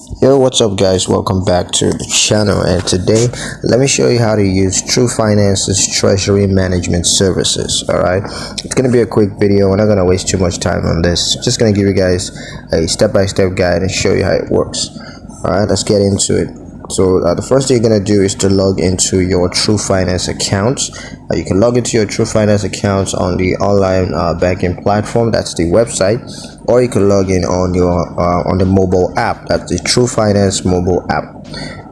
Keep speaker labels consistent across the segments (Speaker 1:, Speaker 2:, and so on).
Speaker 1: Yo, what's up guys? Welcome back to the channel, and today let me show you how to use Twoguysfinance's treasury management services. Alright, it's gonna be a quick video. We're not gonna waste too much time on this. Just gonna give you guys a step-by-step guide and show you how it works. Alright, let's get into it. So the first thing you're gonna do is to log into your Twoguysfinance account. You can log into your Twoguysfinance account on the online banking platform. That's the website, or you can log in on your on the mobile app. That's the Twoguysfinance mobile app.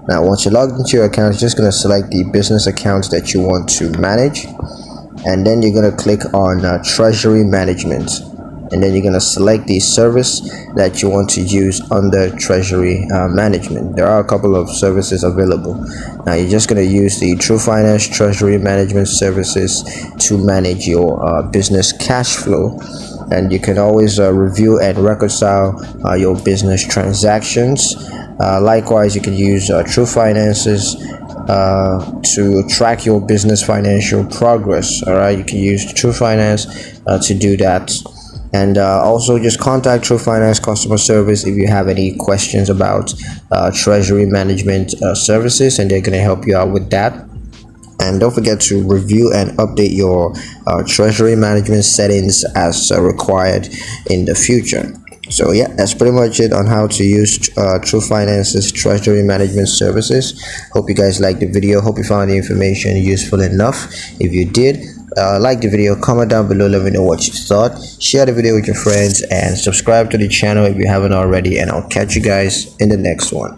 Speaker 1: Now, once you log into your account, you're just gonna select the business account that you want to manage, and then you're gonna click on Treasury Management. And then you're going to select the service that you want to use under Treasury Management. There are a couple of services available. Now you're just going to use the Twoguysfinance Treasury Management services to manage your business cash flow, and you can always review and reconcile your business transactions. Likewise, you can use Twoguysfinance's to track your business financial progress. All right, you can use Twoguysfinance to do that. And also just contact Twoguysfinance customer service if you have any questions about treasury management services, and they're going to help you out with that. And don't forget to review and update your treasury management settings as required in the future. So yeah, that's pretty much it on how to use Twoguysfinance's treasury management services. Hope you guys liked the video. Hope you found the information useful enough. If you did, like the video, comment down below, let me know what you thought, share the video with your friends, and subscribe to the channel if you haven't already, and I'll catch you guys in the next one.